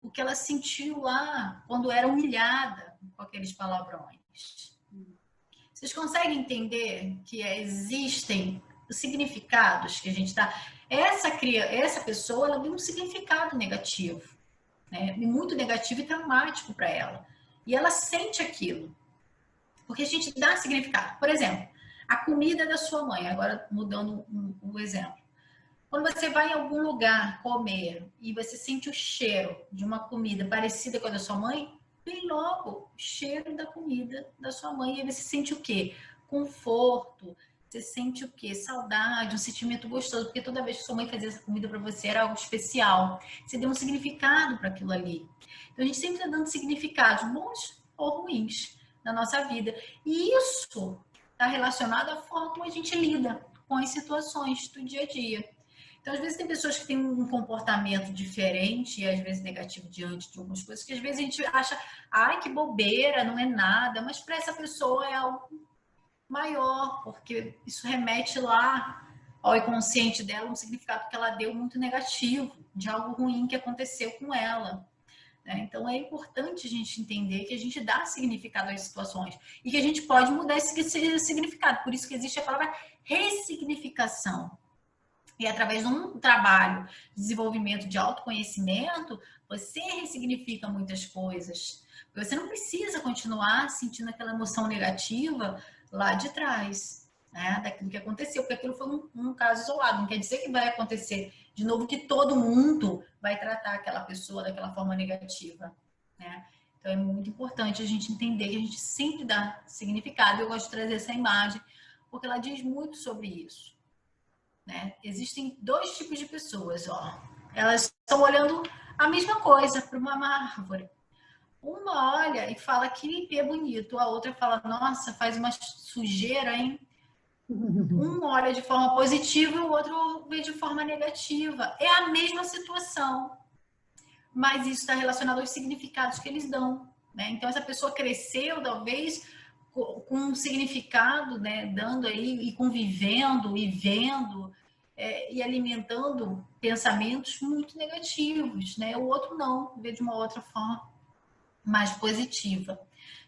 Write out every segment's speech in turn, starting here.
o que ela sentiu lá quando era humilhada com aqueles palavrões. Vocês conseguem entender que existem os significados que a gente está... Essa pessoa, ela tem um significado negativo, né? Muito negativo e traumático para ela. E ela sente aquilo. Porque a gente dá significado. Por exemplo, a comida da sua mãe. Agora, mudando um exemplo. Quando você vai em algum lugar comer e você sente o cheiro de uma comida parecida com a da sua mãe, vem logo o cheiro da comida da sua mãe. E aí você sente o quê? Conforto. Você sente o quê? Saudade, um sentimento gostoso. Porque toda vez que sua mãe fazia essa comida para você era algo especial. Você deu um significado para aquilo ali. Então a gente sempre está dando significados bons ou ruins na nossa vida. E isso está relacionado à forma como a gente lida com as situações do dia a dia. Então, às vezes, tem pessoas que têm um comportamento diferente e, às vezes, negativo diante de algumas coisas, que, às vezes, a gente acha, ai, que bobeira, não é nada, mas para essa pessoa é algo maior, porque isso remete lá ao inconsciente dela, um significado que ela deu muito negativo, de algo ruim que aconteceu com ela. Então, é importante a gente entender que a gente dá significado às situações e que a gente pode mudar esse significado. Por isso que existe a palavra ressignificação. E através de um trabalho de desenvolvimento de autoconhecimento, você ressignifica muitas coisas. Porque você não precisa continuar sentindo aquela emoção negativa lá de trás, né? Daquilo que aconteceu, porque aquilo foi um caso isolado. Não quer dizer que vai acontecer de novo, que todo mundo vai tratar aquela pessoa daquela forma negativa, né? Então é muito importante a gente entender que a gente sempre dá significado. Eu gosto de trazer essa imagem, porque ela diz muito sobre isso. Né? Existem dois tipos de pessoas, ó. Elas estão olhando a mesma coisa para uma árvore. Uma olha e fala que ipê bonito, a outra fala, nossa, faz uma sujeira, hein? Um olha de forma positiva e o outro vê de forma negativa. É a mesma situação, mas isso está relacionado aos significados que eles dão, né? Então, essa pessoa cresceu, talvez, com um significado, né? Dando aí e convivendo e vendo e alimentando pensamentos muito negativos, né? O outro não, vê de uma outra forma mais positiva.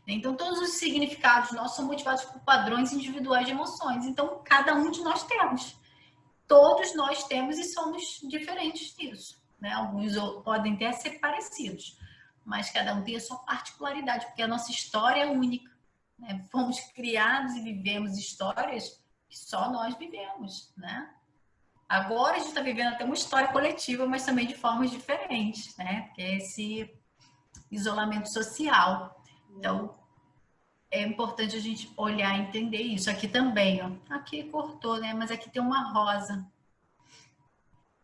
Então, todos os significados nossos são motivados por padrões individuais de emoções. Então, cada um de nós temos. Todos nós temos e somos diferentes nisso, né? Alguns podem até ser parecidos, mas cada um tem a sua particularidade, porque a nossa história é única, né? Fomos criados e vivemos histórias que só nós vivemos, né? Agora a gente está vivendo até uma história coletiva, mas também de formas diferentes, né? Que é esse isolamento social. Então, é importante a gente olhar e entender isso. Aqui também, ó. Aqui cortou, né? Mas aqui tem uma rosa.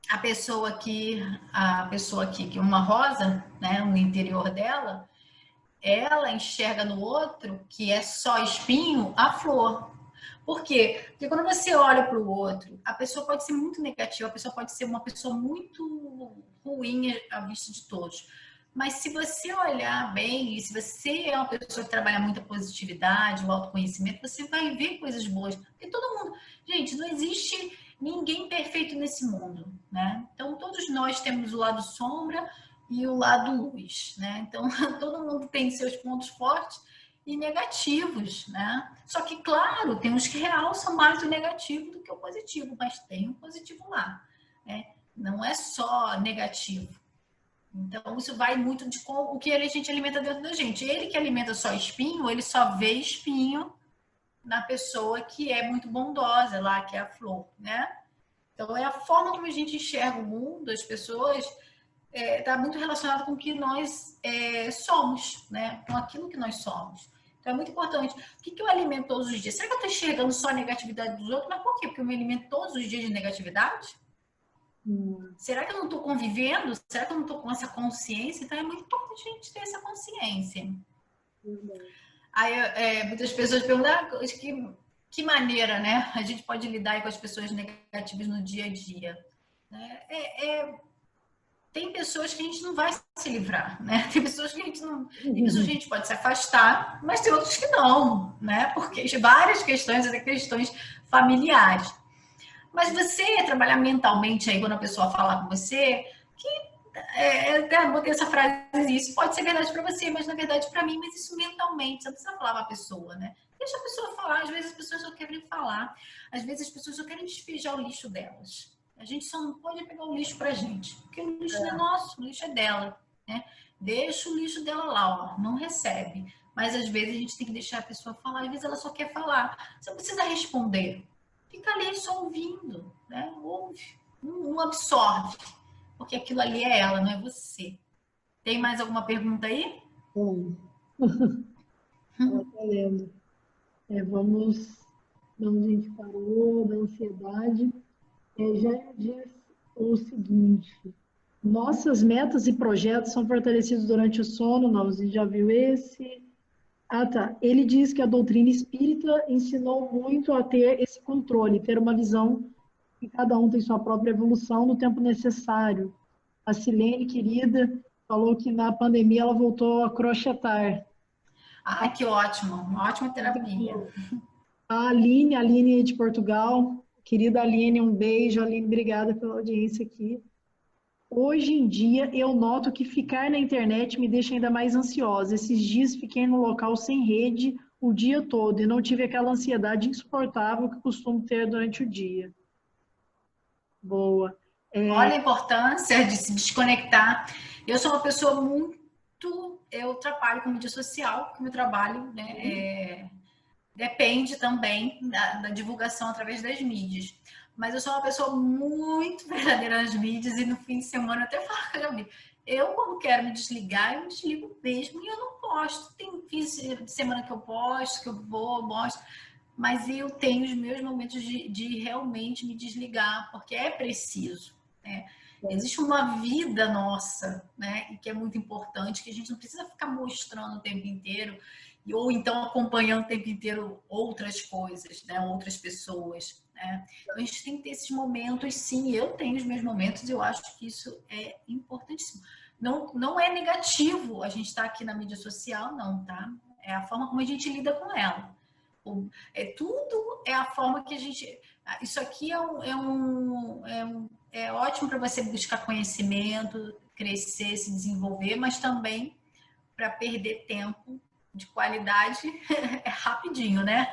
A pessoa aqui, que uma rosa, né? No interior dela, ela enxerga no outro, que é só espinho, a flor. Por quê? Porque quando você olha para o outro, a pessoa pode ser muito negativa, a pessoa pode ser uma pessoa muito ruim à vista de todos. Mas se você olhar bem, e se você é uma pessoa que trabalha muita positividade, o autoconhecimento, você vai ver coisas boas. Porque todo mundo... Gente, não existe ninguém perfeito nesse mundo, né? Então, todos nós temos o lado sombra e o lado luz, né? Então, todo mundo tem seus pontos fortes e negativos, né? Só que, claro, tem uns que realçam mais o negativo do que o positivo, mas tem um positivo lá, né? Não é só negativo. Então, isso vai muito de o que a gente alimenta dentro da gente. Ele que alimenta só espinho, ele só vê espinho na pessoa que é muito bondosa lá, que é a flor, né? Então, é a forma como a gente enxerga o mundo, as pessoas, está muito relacionado com o que nós somos, né? Com aquilo que nós somos. Então, é muito importante. O que eu alimento todos os dias? Será que eu estou enxergando só a negatividade dos outros? Mas por quê? Porque eu me alimento todos os dias de negatividade? Será que eu não estou convivendo? Será que eu não estou com essa consciência? Então, é muito importante a gente ter essa consciência. Aí, muitas pessoas perguntam, que maneira, né? A gente pode lidar com as pessoas negativas no dia a dia. Tem pessoas que a gente não vai se livrar, né? Tem pessoas que a gente não... Tem pessoas que a gente pode se afastar, mas tem outros que não, né? Porque várias questões, até questões familiares. Mas você trabalhar mentalmente aí, quando a pessoa falar com você, que até botei essa frase, isso pode ser verdade para você, mas na verdade para mim, mas isso mentalmente, você não precisa falar para a pessoa, né? Deixa a pessoa falar, às vezes as pessoas só querem falar, às vezes as pessoas só querem despejar o lixo delas. A gente só não pode pegar o lixo pra gente, porque o lixo não é nosso, o lixo é dela, né? Deixa o lixo dela lá, ó, não recebe. Mas às vezes a gente tem que deixar a pessoa falar, às vezes ela só quer falar. Você não precisa responder. Fica ali só ouvindo, né? Ouve, não absorve, porque aquilo ali é ela, não é você. Tem mais alguma pergunta aí? Bom, estava lendo. Vamos, de onde a gente parou, da ansiedade. Já diz o seguinte: nossas metas e projetos são fortalecidos durante o sono. Não, você já viu esse? Ah, tá. Ele diz que a doutrina espírita ensinou muito a ter esse controle, ter uma visão que cada um tem sua própria evolução no tempo necessário. A Silene, querida, falou que na pandemia ela voltou a crochetar. Ah, que ótimo, uma ótima terapia. A Aline de Portugal. Querida Aline, um beijo. Aline, obrigada pela audiência aqui. Hoje em dia, eu noto que ficar na internet me deixa ainda mais ansiosa. Esses dias fiquei no local sem rede o dia todo e não tive aquela ansiedade insuportável que costumo ter durante o dia. Boa. Olha a importância de se desconectar. Eu sou uma pessoa muito. Eu trabalho com mídia social, que meu trabalho, né, depende também da divulgação através das mídias. Mas eu sou uma pessoa muito verdadeira nas mídias e no fim de semana eu até falo com a amiga. Eu, quando quero me desligar, eu me desligo mesmo e eu não posto. Tem fim de semana que eu posto, que eu vou, mostro. Mas eu tenho os meus momentos de realmente me desligar, porque é preciso. Né? Existe uma vida nossa, né? E que é muito importante, que a gente não precisa ficar mostrando o tempo inteiro, ou então acompanhando o tempo inteiro outras coisas, né? Outras pessoas. Né? Então a gente tem que ter esses momentos, sim, eu tenho os meus momentos, e eu acho que isso é importantíssimo. Não é negativo a gente estar aqui na mídia social, não, tá? É a forma como a gente lida com ela. Tudo é a forma que a gente. Isso aqui é ótimo para você buscar conhecimento, crescer, se desenvolver, mas também para perder tempo de qualidade é rapidinho, né?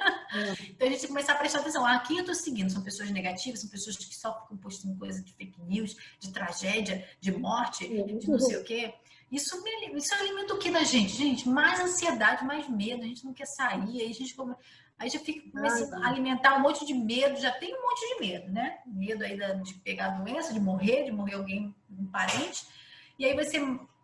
Então a gente tem que começar a prestar atenção. Quem eu estou seguindo? São pessoas negativas, são pessoas que só ficam postando coisa de fake news, de tragédia, de morte, de não sei o quê. Isso alimenta o que da gente? Gente, mais ansiedade, mais medo, a gente não quer sair, aí já fica começando a alimentar um monte de medo, já tem um monte de medo, né? Medo aí de pegar a doença, de morrer alguém, um parente. E aí você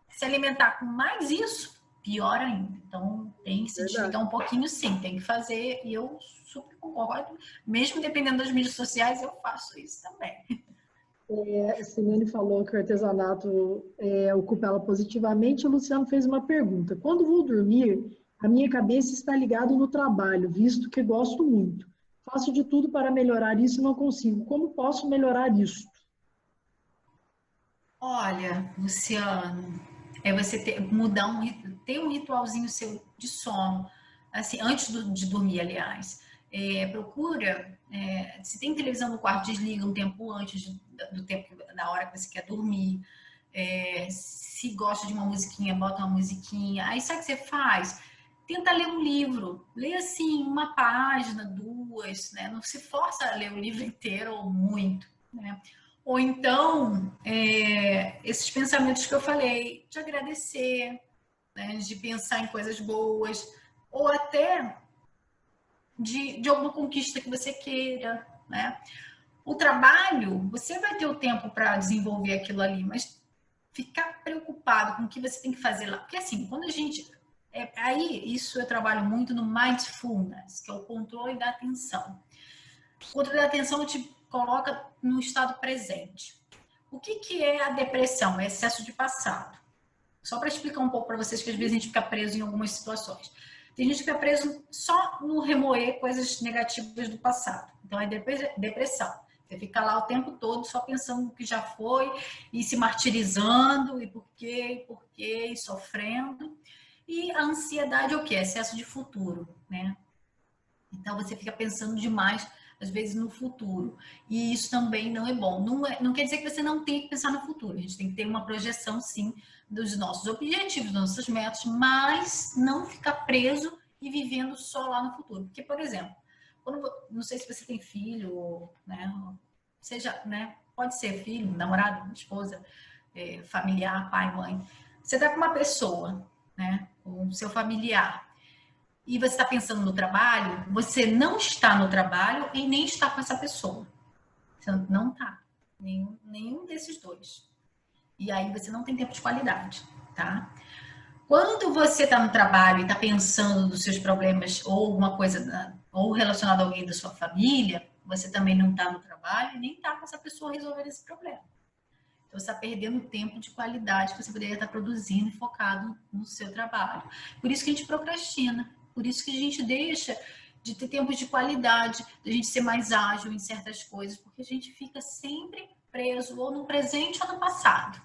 se alimentar com mais isso, pior ainda. Então, tem que se desligar um pouquinho, sim, tem que fazer, e eu super concordo. Mesmo dependendo das mídias sociais, eu faço isso também. A Simone falou que o artesanato ocupa ela positivamente. O Luciano fez uma pergunta. Quando vou dormir, a minha cabeça está ligada no trabalho, visto que gosto muito. Faço de tudo para melhorar isso e não consigo. Como posso melhorar isso? Olha, Luciano, você ter um ritualzinho seu de sono, assim, antes de dormir, aliás. Procura, se tem televisão no quarto, desliga um tempo antes do tempo, da hora que você quer dormir. Se gosta de uma musiquinha, bota uma musiquinha. Aí sabe o que você faz? Tenta ler um livro. Lê assim, uma página, duas, né? Não se força a ler o livro inteiro ou muito, né? Ou então, esses pensamentos que eu falei, de agradecer, né? De pensar em coisas boas, ou até de alguma conquista que você queira, né? O trabalho, você vai ter o tempo para desenvolver aquilo ali, mas ficar preocupado com o que você tem que fazer lá. Porque assim, quando a gente. Aí, isso eu trabalho muito no mindfulness, que é o controle da atenção. O controle da atenção te coloca no estado presente. O que é a depressão? É excesso de passado. Só para explicar um pouco para vocês, que às vezes a gente fica preso em algumas situações. Tem gente que fica preso só no remoer coisas negativas do passado. Então é depressão. Você fica lá o tempo todo só pensando no que já foi e se martirizando e por quê, e sofrendo. E a ansiedade é o quê? Excesso de futuro, né? Então você fica pensando demais. às vezes, no futuro. E isso também não é bom. Não quer dizer que você não tem que pensar no futuro. A gente tem que ter uma projeção, sim, dos nossos objetivos, dos nossos metas, mas não ficar preso e vivendo só lá no futuro. Porque, por exemplo, não sei se você tem filho, né? Seja, né? Pode ser filho, namorado, esposa, familiar, pai, mãe. Você está com uma pessoa, né? Com o seu familiar. E você está pensando no trabalho, você não está no trabalho e nem está com essa pessoa. Você não está. Nenhum desses dois. E aí você não tem tempo de qualidade, tá? Quando você está no trabalho e está pensando nos seus problemas ou alguma coisa, ou relacionado a alguém da sua família, você também não está no trabalho e nem está com essa pessoa resolvendo esse problema. Então, você está perdendo tempo de qualidade que você poderia estar produzindo e focado no seu trabalho. Por isso que a gente procrastina. Por isso que a gente deixa de ter tempo de qualidade, de a gente ser mais ágil em certas coisas, porque a gente fica sempre preso ou no presente ou no passado,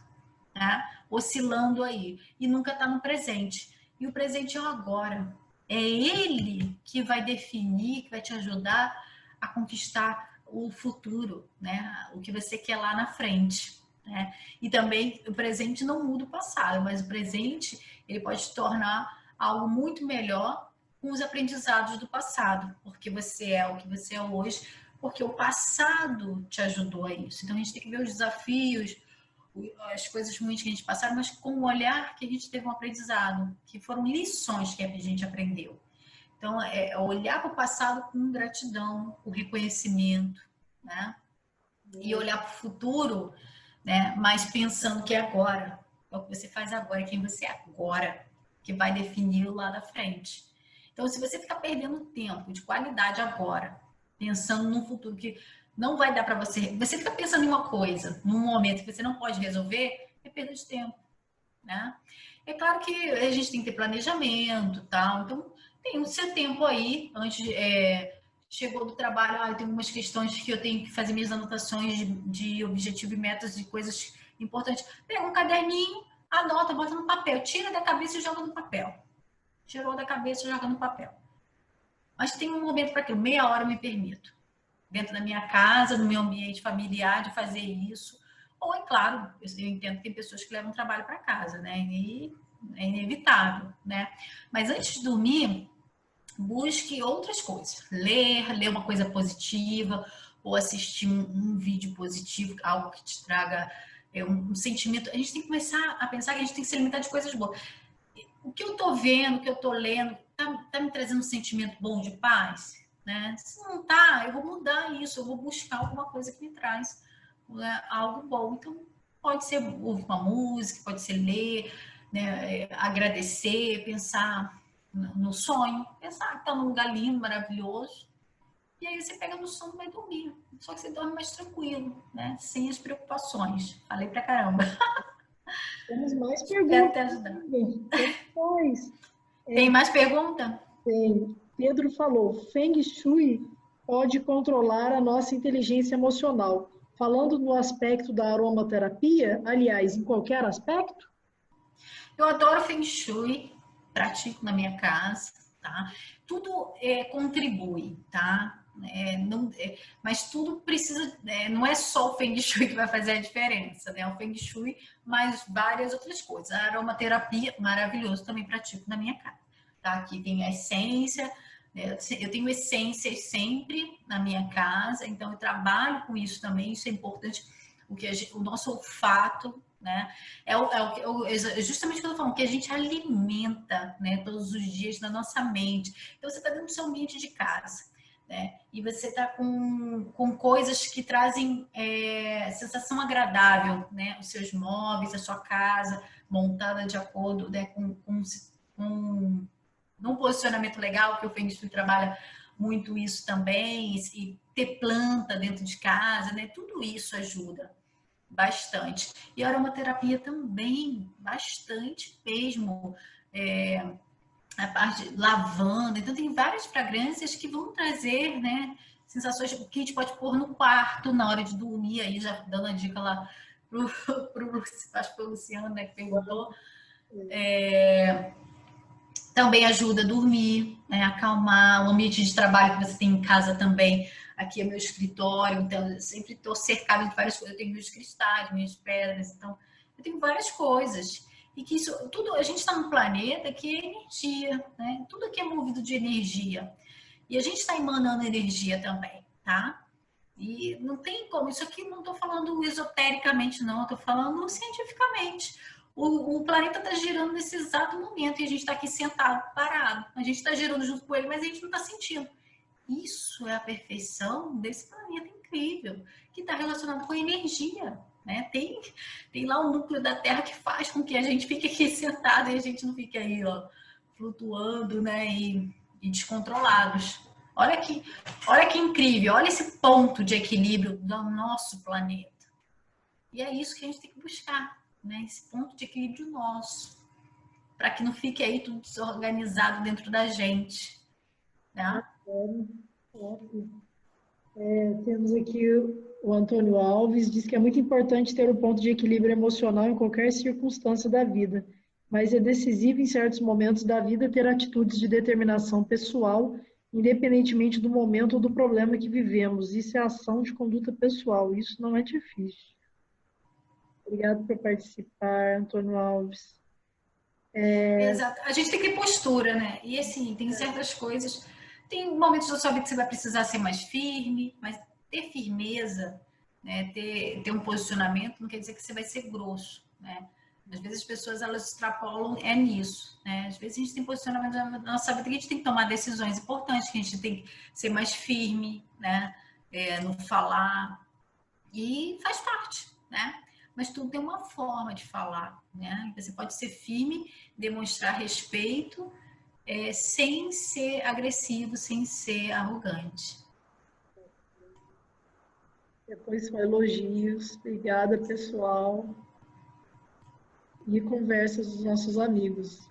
né? Oscilando aí e nunca está no presente. E o presente é o agora. É ele que vai definir, que vai te ajudar a conquistar o futuro, né? O que você quer lá na frente, né? E também o presente não muda o passado, mas o presente ele pode se tornar algo muito melhor com os aprendizados do passado, porque você é o que você é hoje, porque o passado te ajudou a isso. Então a gente tem que ver os desafios, as coisas ruins que a gente passaram, mas com o olhar que a gente teve um aprendizado, que foram lições que a gente aprendeu. Então, é olhar para o passado com gratidão, com reconhecimento, né? E olhar para o futuro, né? Mas pensando que é agora, é o que você faz agora, é quem você é agora, que vai definir lá da frente. Então, se você ficar perdendo tempo de qualidade agora, pensando num futuro que não vai dar para você fica pensando em uma coisa, num momento que você não pode resolver, é perda de tempo, né? É claro que a gente tem que ter planejamento, tal. Então, tem o seu tempo aí, antes chegou do trabalho, tem algumas questões que eu tenho que fazer minhas anotações de objetivo e metas de coisas importantes. Pega um caderninho, anota, bota no papel, tira da cabeça e joga no papel. Tirou da cabeça e joga no papel. Mas tem um momento para aquilo, meia hora eu me permito. Dentro da minha casa, no meu ambiente familiar, de fazer isso. Ou, é claro, eu entendo que tem pessoas que levam trabalho para casa, né? E é inevitável, né? Mas antes de dormir, busque outras coisas. Ler uma coisa positiva, ou assistir um vídeo positivo, algo que te traga um sentimento. A gente tem que começar a pensar que a gente tem que se alimentar de coisas boas. O que eu estou vendo, o que eu estou lendo, tá me trazendo um sentimento bom de paz? Né? Se não tá, eu vou mudar isso, eu vou buscar alguma coisa que me traz, né, algo bom. Então, pode ser ouvir uma música, pode ser ler, né, agradecer, pensar no sonho, pensar que está num lugar lindo, maravilhoso. E aí você pega no sono e vai dormir. Só que você dorme mais tranquilo, né? Sem as preocupações. Falei pra caramba. Temos mais Espero perguntas. ter ajudado. Depois, Tem mais pergunta? tem. Pedro falou, Feng Shui pode controlar a nossa inteligência emocional. Falando no aspecto da aromaterapia, aliás, em qualquer aspecto? Eu adoro Feng Shui, pratico na minha casa, tá? Tudo contribui, tá? Mas tudo precisa, não é só o Feng Shui que vai fazer a diferença, né? O Feng Shui, mais várias outras coisas. A aromaterapia, maravilhoso, também pratico na minha casa, tá? Aqui tem a essência, né? Eu tenho essências sempre na minha casa, então eu trabalho com isso também, isso é importante, o nosso olfato, né? Justamente o que eu tô falando, que a gente alimenta, né, todos os dias na nossa mente. Então, você está dentro do seu ambiente de casa, né? E você está com coisas que trazem sensação agradável, né? Os seus móveis, a sua casa montada de acordo, né, num posicionamento legal, que o Feng Shui trabalha muito isso também, e ter planta dentro de casa, né? Tudo isso ajuda bastante. E a aromaterapia também, bastante mesmo. A parte de lavanda, então tem várias fragrâncias que vão trazer, né, sensações que a gente pode pôr no quarto na hora de dormir, aí já dando a dica lá acho que foi o Luciano, né, que perguntou. Também ajuda a dormir, né, acalmar o ambiente de trabalho que você tem em casa também, aqui é meu escritório, então eu sempre estou cercada de várias coisas. Eu tenho meus cristais, minhas pedras, então eu tenho várias coisas. E que isso tudo, a gente está num planeta que é energia, né? Tudo aqui é movido de energia. E a gente está emanando energia também, tá? E não tem como, isso aqui não estou falando esotericamente, não, estou falando cientificamente. O planeta está girando nesse exato momento e a gente está aqui sentado, parado. A gente está girando junto com ele, mas a gente não está sentindo. Isso é a perfeição desse planeta incrível, que está relacionado com a energia. Né? Tem lá o núcleo da Terra que faz com que a gente fique aqui sentado e a gente não fique aí, ó, flutuando, né? E descontrolados. Olha que incrível, olha esse ponto de equilíbrio do nosso planeta. E é isso que a gente tem que buscar, né? Esse ponto de equilíbrio nosso, para que não fique aí tudo desorganizado dentro da gente. Né? Temos aqui o Antônio Alves, diz que é muito importante ter um ponto de equilíbrio emocional em qualquer circunstância da vida, mas é decisivo em certos momentos da vida ter atitudes de determinação pessoal, independentemente do momento ou do problema que vivemos. Isso é ação de conduta pessoal, isso não é difícil. Obrigado por participar, Antônio Alves. Exato. A gente tem que ter postura, né? E assim, tem certas coisas. Tem momentos da sua vida que você vai precisar ser mais firme, mas ter firmeza, né? Ter um posicionamento não quer dizer que você vai ser grosso, né? Às vezes as pessoas elas extrapolam nisso, né? Às vezes a gente tem posicionamento na nossa vida que a gente tem que tomar decisões importantes, que a gente tem que ser mais firme, né? No falar. E faz parte, né? Mas tudo tem uma forma de falar, né? Você pode ser firme, demonstrar respeito, sem ser agressivo, sem ser arrogante. Depois são elogios. Obrigada, pessoal. E conversas dos nossos amigos.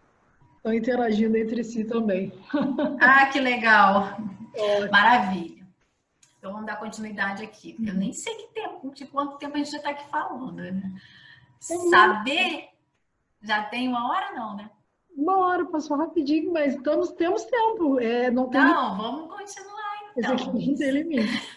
Estão interagindo entre si também. Ah, que legal! Maravilha! Então vamos dar continuidade aqui. Eu nem sei que tempo, de quanto tempo a gente já está aqui falando, né? Saber já tem 1 hora, não, né? 1 hora, passou rapidinho, mas temos tempo. Não tem Não, vamos continuar esse aqui então. não tem limite.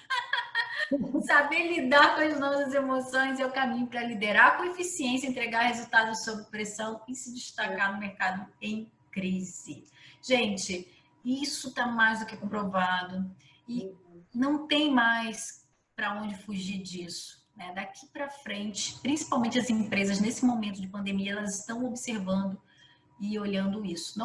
Saber lidar com as nossas emoções é o caminho para liderar com eficiência, entregar resultados sob pressão e se destacar no mercado em crise. Gente, isso está mais do que comprovado e não tem mais para onde fugir disso. Né? Daqui para frente, principalmente as empresas nesse momento de pandemia, elas estão observando e olhando isso.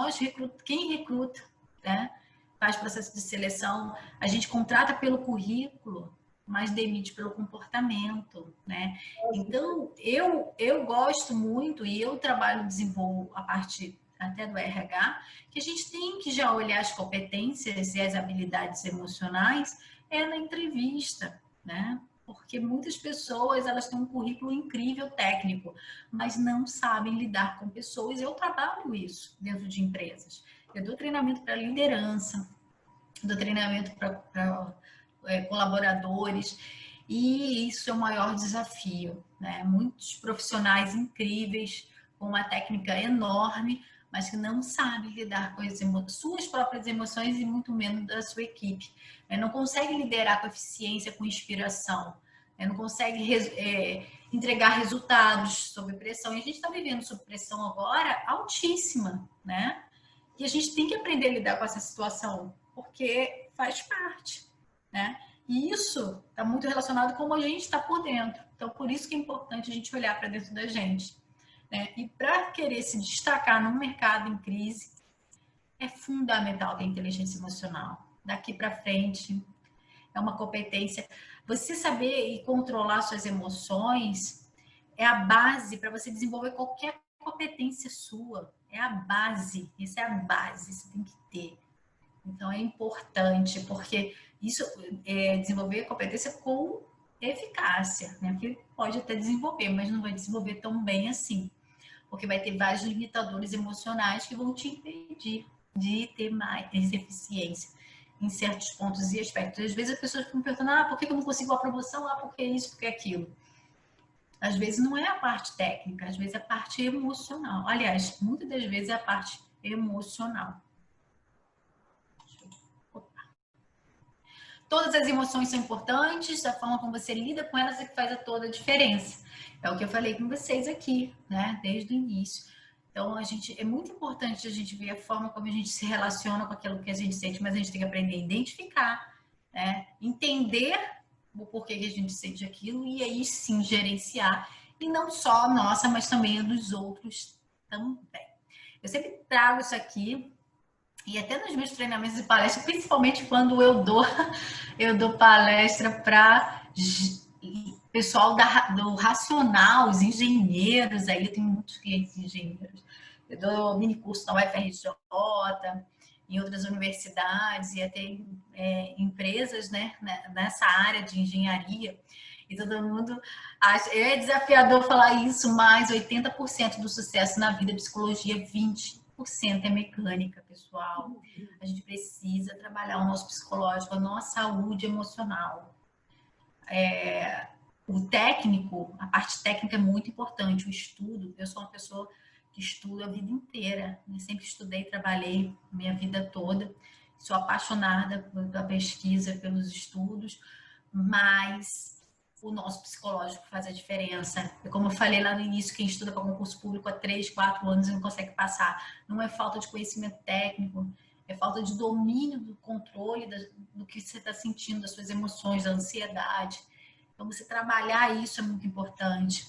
Quem recruta, né? Faz processo de seleção, a gente contrata pelo currículo, mas demite pelo comportamento, né? Então, eu gosto muito e eu desenvolvo a parte até do RH, que a gente tem que já olhar as competências e as habilidades emocionais na entrevista, né? Porque muitas pessoas, elas têm um currículo incrível técnico, mas não sabem lidar com pessoas. Eu trabalho isso dentro de empresas. Eu dou treinamento para liderança, dou treinamento para colaboradores, e isso é o maior desafio, né? Muitos profissionais incríveis, com uma técnica enorme, mas que não sabem lidar com as suas próprias emoções e muito menos da sua equipe. Não conseguem liderar com eficiência, com inspiração, não conseguem entregar resultados sob pressão. E a gente está vivendo sob pressão agora altíssima, né? E a gente tem que aprender a lidar com essa situação, porque faz parte, né? E isso está muito relacionado com como a gente está por dentro. Então, por isso que é importante a gente olhar para dentro da gente. Né? E para querer se destacar num mercado em crise, é fundamental ter inteligência emocional. Daqui para frente, é uma competência. Você saber e controlar suas emoções é a base para você desenvolver qualquer competência sua. É a base, isso é a base, você tem que ter. Então é importante, porque isso desenvolver competência com eficácia, né? Porque pode até desenvolver, mas não vai desenvolver tão bem assim. Porque vai ter vários limitadores emocionais que vão te impedir de ter mais eficiência em certos pontos e aspectos. Às vezes as pessoas ficam perguntando, por que eu não consigo a promoção? Por que isso, por que aquilo? Às vezes não é a parte técnica, às vezes é a parte emocional. Aliás, muitas das vezes é a parte emocional. todas as emoções são importantes, a forma como você lida com elas é que faz toda a diferença. É o que eu falei com vocês aqui, né? Desde o início. Então, é muito importante a gente ver a forma como a gente se relaciona com aquilo que a gente sente, mas a gente tem que aprender a identificar, né? Entender o porquê que a gente sente aquilo e aí sim gerenciar. E não só a nossa, mas também a dos outros também. Eu sempre trago isso aqui, e até nos meus treinamentos e palestras, principalmente quando eu dou palestra para pessoal do racional, os engenheiros, aí eu tenho muitos clientes engenheiros. Eu dou mini curso na UFRJ, em outras universidades e até empresas, né, nessa área de engenharia. E todo mundo acha, é desafiador falar isso, mas 80% do sucesso na vida é psicologia, 20% é mecânica, pessoal. A gente precisa trabalhar o nosso psicológico, a nossa saúde emocional. O técnico, a parte técnica é muito importante, o estudo. Eu sou uma pessoa que estuda a vida inteira, eu sempre estudei, trabalhei minha vida toda. Sou apaixonada pela pesquisa, pelos estudos, mas o nosso psicológico faz a diferença. E como eu falei lá no início, quem estuda para concurso público há 3, 4 anos e não consegue passar, não é falta de conhecimento técnico, é falta de domínio do controle do que você está sentindo, das suas emoções, da ansiedade. Então, você trabalhar isso é muito importante.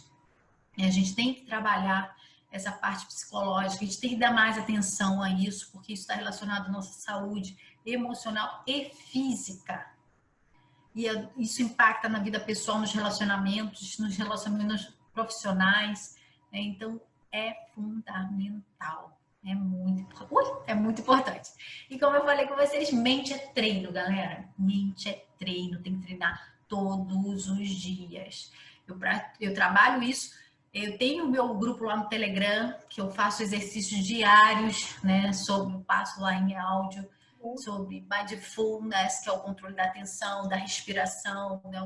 E a gente tem que trabalhar essa parte psicológica, a gente tem que dar mais atenção a isso, porque isso está relacionado à nossa saúde emocional e física. E isso impacta na vida pessoal, nos relacionamentos profissionais. Né? Então, é fundamental. É muito importante. E como eu falei com vocês, mente é treino, galera. Mente é treino, tem que treinar todos os dias. Eu trabalho isso. Eu tenho o meu grupo lá no Telegram, que eu faço exercícios diários, né? Eu passo lá em áudio, sobre mindfulness, que é o controle da atenção, da respiração, né?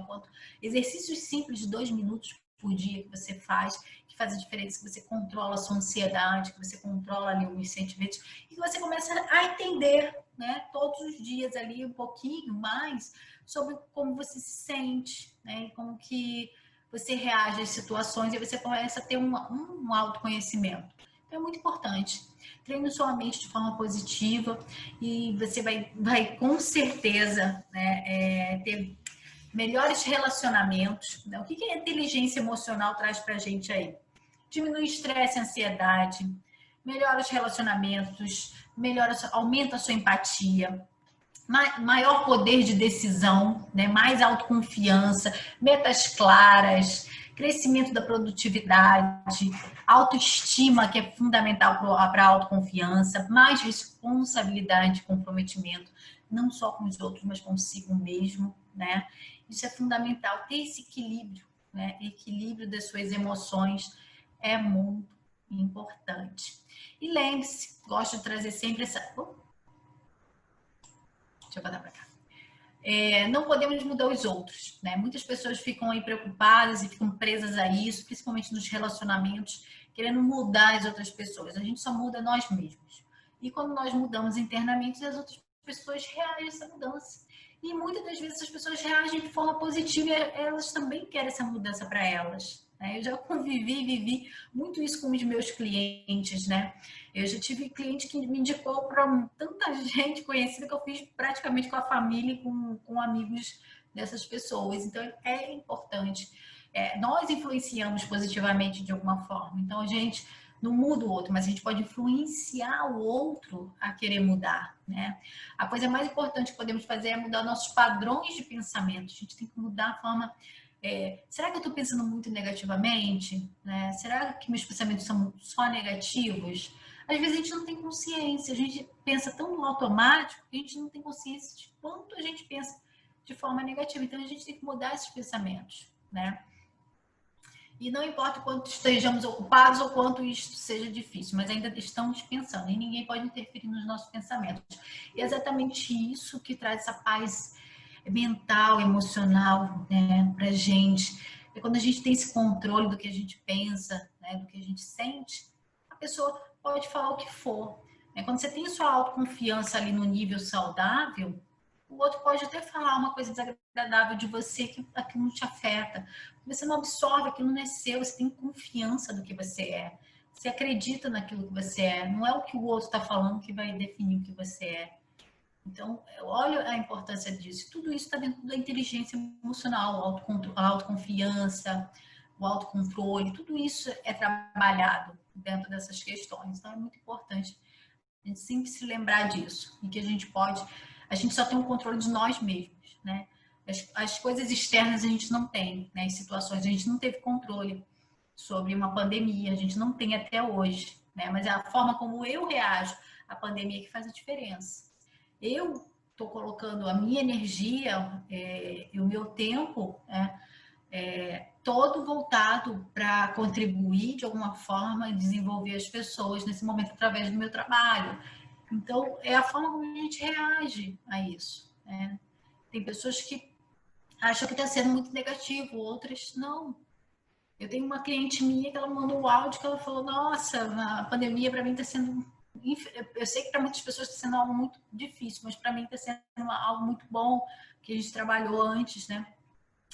Exercícios simples de 2 minutos por dia que você faz, que faz a diferença, que você controla a sua ansiedade, que você controla ali os sentimentos, e que você começa a entender, né? Todos os dias ali um pouquinho mais sobre como você se sente, né? Como que você reage às situações e você começa a ter um autoconhecimento. Então é muito importante. Treine sua mente de forma positiva e você vai com certeza, né, ter melhores relacionamentos. Né? O que a inteligência emocional traz para a gente aí? Diminui o estresse e a ansiedade, melhora os relacionamentos, aumenta a sua empatia, maior poder de decisão, né? Mais autoconfiança, metas claras, crescimento da produtividade, autoestima, que é fundamental para a autoconfiança, mais responsabilidade e comprometimento, não só com os outros, mas consigo mesmo, né? Isso é fundamental, ter esse equilíbrio, né? Equilíbrio das suas emoções é muito importante. E lembre-se, gosto de trazer sempre essa... Deixa eu botar para cá. Não podemos mudar os outros, né? Muitas pessoas ficam aí preocupadas e ficam presas a isso, principalmente nos relacionamentos, querendo mudar as outras pessoas. A gente só muda nós mesmos. E quando nós mudamos internamente, as outras pessoas reagem a essa mudança. E muitas das vezes as pessoas reagem de forma positiva e elas também querem essa mudança para elas. Eu já vivi muito isso com os meus clientes, né? Eu já tive cliente que me indicou para tanta gente conhecida que eu fiz praticamente com a família e com amigos dessas pessoas. Então, é importante. Nós influenciamos positivamente de alguma forma. Então, a gente não muda o outro, mas a gente pode influenciar o outro a querer mudar, né? A coisa mais importante que podemos fazer é mudar nossos padrões de pensamento. A gente tem que mudar a forma... será que eu estou pensando muito negativamente? Né? Será que meus pensamentos são só negativos? Às vezes a gente não tem consciência, a gente pensa tão no automático que a gente não tem consciência de quanto a gente pensa de forma negativa. Então a gente tem que mudar esses pensamentos, né? E não importa o quanto estejamos ocupados ou quanto isso seja difícil, mas ainda estamos pensando e ninguém pode interferir nos nossos pensamentos. E é exatamente isso que traz essa paz mental, emocional, né, pra gente. É quando a gente tem esse controle do que a gente pensa, né, do que a gente sente, a pessoa pode falar o que for. Quando você tem sua autoconfiança ali no nível saudável, O outro pode até falar uma coisa desagradável de você que aquilo não te afeta. Você não absorve, aquilo não é seu, você tem confiança do que você é. Você acredita naquilo que você é. Não é o que o outro está falando que vai definir o que você é. Então, olha a importância disso. Tudo isso está dentro da inteligência emocional, a autoconfiança, o autocontrole. Tudo isso é trabalhado dentro dessas questões. Então, é muito importante a gente sempre se lembrar disso. E que a gente só tem o controle de nós mesmos, né? As coisas externas a gente não tem, né? As situações, a gente não teve controle sobre uma pandemia, a gente não tem até hoje, né? Mas é a forma como eu reajo à pandemia que faz a diferença. Eu estou colocando a minha energia e o meu tempo todo voltado para contribuir de alguma forma e desenvolver as pessoas nesse momento através do meu trabalho. Então, é a forma como a gente reage a isso, né? Tem pessoas que acham que está sendo muito negativo, outras não. Eu tenho uma cliente minha que ela mandou um áudio que ela falou: nossa, a pandemia para mim está sendo... Eu sei que para muitas pessoas está sendo algo muito difícil, mas para mim está sendo algo muito bom, que a gente trabalhou antes, né?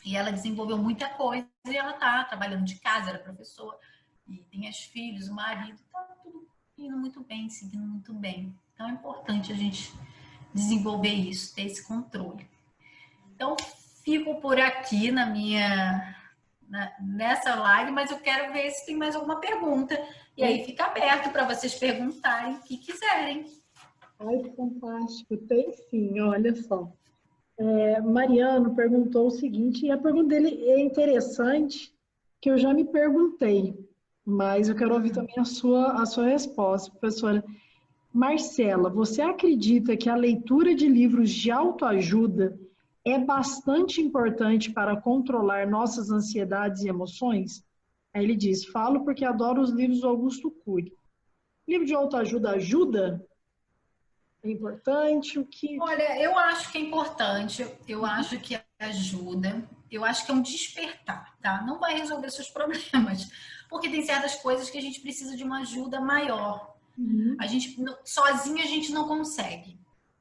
E ela desenvolveu muita coisa e ela está trabalhando de casa, era professora, e tem os filhos, o marido, está tudo indo muito bem, seguindo muito bem. Então é importante a gente desenvolver isso, ter esse controle. Então, fico por aqui nessa live, mas eu quero ver se tem mais alguma pergunta. E aí fica aberto para vocês perguntarem o que quiserem. Ai, que fantástico. Tem sim, olha só. Mariano perguntou o seguinte, e a pergunta dele é interessante, que eu já me perguntei, mas eu quero ouvir também a sua resposta. Professora Marcela, você acredita que a leitura de livros de autoajuda é bastante importante para controlar nossas ansiedades e emoções? Aí ele diz, falo porque adoro os livros do Augusto Cury. Livro de autoajuda ajuda? É importante? O que... Olha, eu acho que é importante, eu acho que ajuda, eu acho que é um despertar, tá? Não vai resolver seus problemas, porque tem certas coisas que a gente precisa de uma ajuda maior. A gente sozinha a gente não consegue,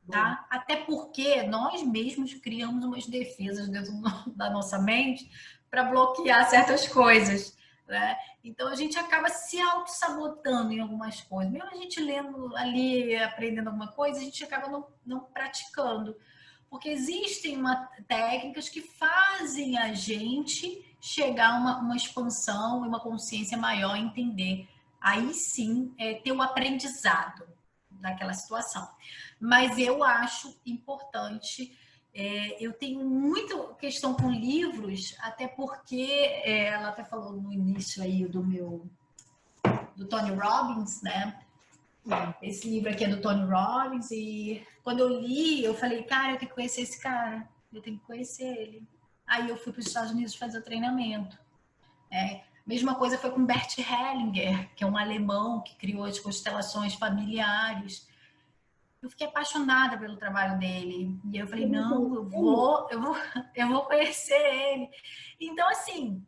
tá? Até porque nós mesmos criamos umas defesas dentro da nossa mente para bloquear certas coisas, né? Então a gente acaba se auto-sabotando em algumas coisas. Mesmo a gente lendo ali, aprendendo alguma coisa, a gente acaba não praticando. Porque existem técnicas que fazem a gente chegar a uma expansão e uma consciência maior, entender. Aí sim, ter o aprendizado daquela situação. Mas eu acho importante, eu tenho muita questão com livros, até porque ela até falou no início aí do Tony Robbins, né? Esse livro aqui é do Tony Robbins e quando eu li, eu falei, cara, eu tenho que conhecer esse cara, eu tenho que conhecer ele. Aí eu fui para os Estados Unidos fazer o treinamento. Mesma coisa foi com Bert Hellinger, que é um alemão que criou as constelações familiares. Eu fiquei apaixonada pelo trabalho dele. E eu falei, não, eu vou conhecer ele. Então, assim,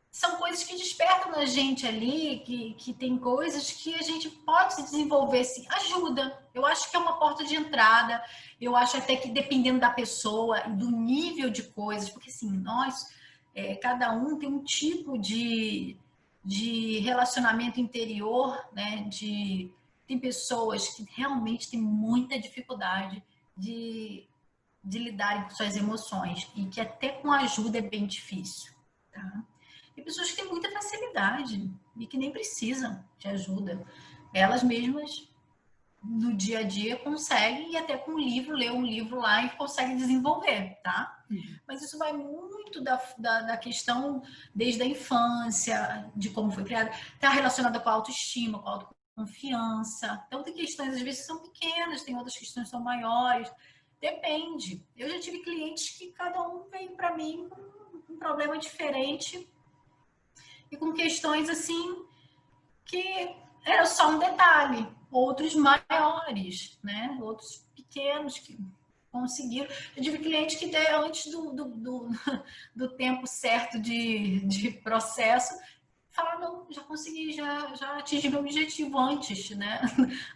são coisas que despertam na gente ali, que tem coisas que a gente pode se desenvolver, sim. Ajuda. Eu acho que é uma porta de entrada. Eu acho até que dependendo da pessoa e do nível de coisas, porque assim, nós, cada um tem um tipo de relacionamento interior, né? Tem pessoas que realmente têm muita dificuldade de lidarem com suas emoções e que até com ajuda é bem difícil, tá? Tem pessoas que têm muita facilidade e que nem precisam de ajuda. Elas mesmas, no dia a dia, conseguem, e até com um livro, ler um livro lá e conseguem desenvolver, tá? Mas isso vai muito da questão desde a infância, de como foi criada, está relacionada com a autoestima, com a autoconfiança. Então, tem questões, às vezes, que são pequenas, tem outras questões que são maiores. Depende. Eu já tive clientes que cada um veio para mim com um problema diferente e com questões assim que era só um detalhe, outros maiores, né? Outros pequenos que conseguiram. Eu tive cliente que antes do tempo certo de processo falar, não, já consegui, já atingi meu objetivo antes, né?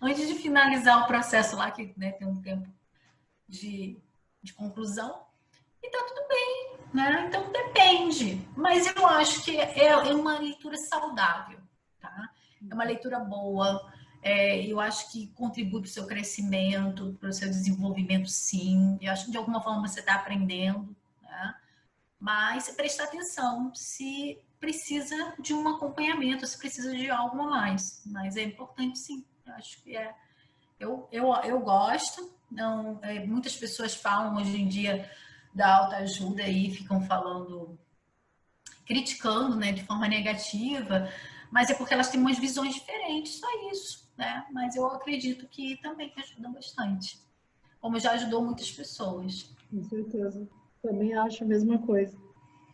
Antes de finalizar o processo lá, que, né, tem um tempo de conclusão, e tá tudo bem, né? Então depende, mas eu acho que é uma leitura saudável, tá? É uma leitura boa, eu acho que contribui para o seu crescimento, para o seu desenvolvimento, sim. Eu acho que de alguma forma você está aprendendo, né? Mas se prestar atenção, se precisa de um acompanhamento, se precisa de algo a mais. Mas é importante, sim. Eu acho que é. Eu gosto. Não, muitas pessoas falam hoje em dia da autoajuda e ficam falando, criticando, né, de forma negativa, mas é porque elas têm umas visões diferentes, só isso, né? Mas eu acredito que também ajuda bastante, como já ajudou muitas pessoas. Com certeza. Também acho a mesma coisa.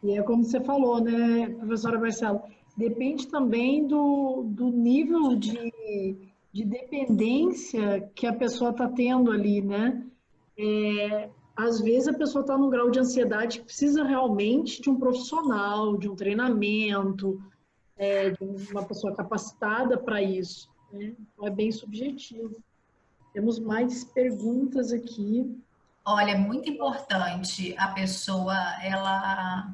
E é como você falou, né, professora Marcela, depende também do nível de dependência que a pessoa está tendo ali, né? Às vezes a pessoa está num grau de ansiedade que precisa realmente de um profissional, de um treinamento, de uma pessoa capacitada para isso, né? Então é bem subjetivo. Temos mais perguntas aqui. Olha, é muito importante a pessoa, ela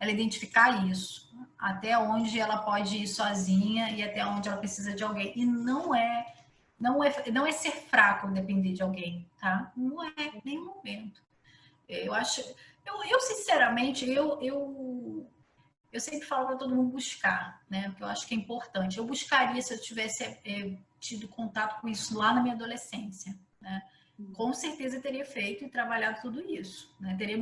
identificar isso, até onde ela pode ir sozinha e até onde ela precisa de alguém. E não é ser fraco depender de alguém, tá? Não é, em nenhum momento. Eu acho, eu sinceramente, eu sempre falo para todo mundo buscar, né? Porque eu acho que é importante. Eu buscaria se eu tivesse tido contato com isso lá na minha adolescência, né? Com certeza teria feito e trabalhado tudo isso, né? Teria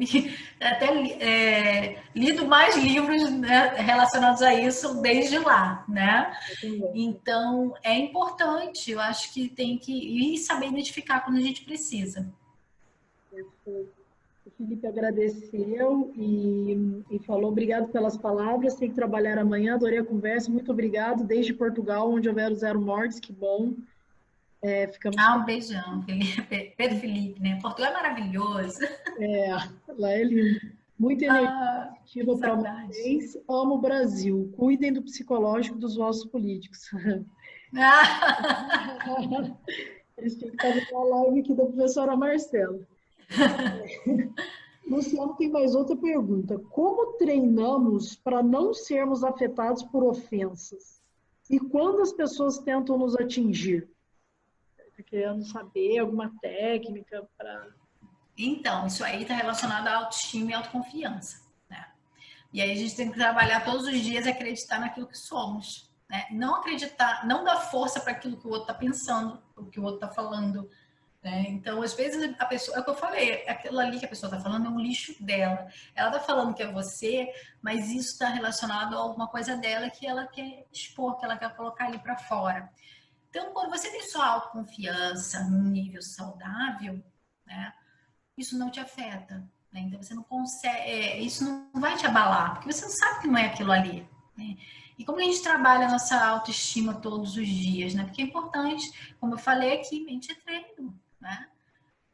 até lido mais livros, né, relacionados a isso desde lá, né? Então é importante. Eu acho que tem que ir saber identificar quando a gente precisa. O Felipe agradeceu e falou obrigado pelas palavras, tem que trabalhar amanhã, adorei a conversa, muito obrigado, desde Portugal, onde houver o Zero Mortes, que bom. Ficamos Um beijão, Felipe. Pedro Felipe, né? Portugal é maravilhoso. lá é lindo. Muita energia positiva para Saudade. vocês. Amo o Brasil. Cuidem do psicológico dos vossos políticos. Eles tinham que estar na live aqui da professora Marcela. Luciano tem mais outra pergunta. Como treinamos para não sermos afetados por ofensas? E quando as pessoas tentam nos atingir? Está querendo saber alguma técnica para... Então, isso aí está relacionado à autoestima e autoconfiança, né? E aí a gente tem que trabalhar todos os dias e acreditar naquilo que somos, né? Não acreditar, não dar força para aquilo que o outro está pensando, o que o outro está falando, né? Então, às vezes, a pessoa, é o que eu falei, aquilo ali que a pessoa está falando é um lixo dela. Ela está falando que é você, mas isso está relacionado a alguma coisa dela que ela quer expor, que ela quer colocar ali para fora. Então, quando você tem sua autoconfiança num nível saudável, né, isso não te afeta. Né? Então, você não consegue, isso não vai te abalar, porque você não sabe que não é aquilo ali. Né? E como a gente trabalha a nossa autoestima todos os dias, né? Porque é importante, como eu falei aqui, mente é treino, né?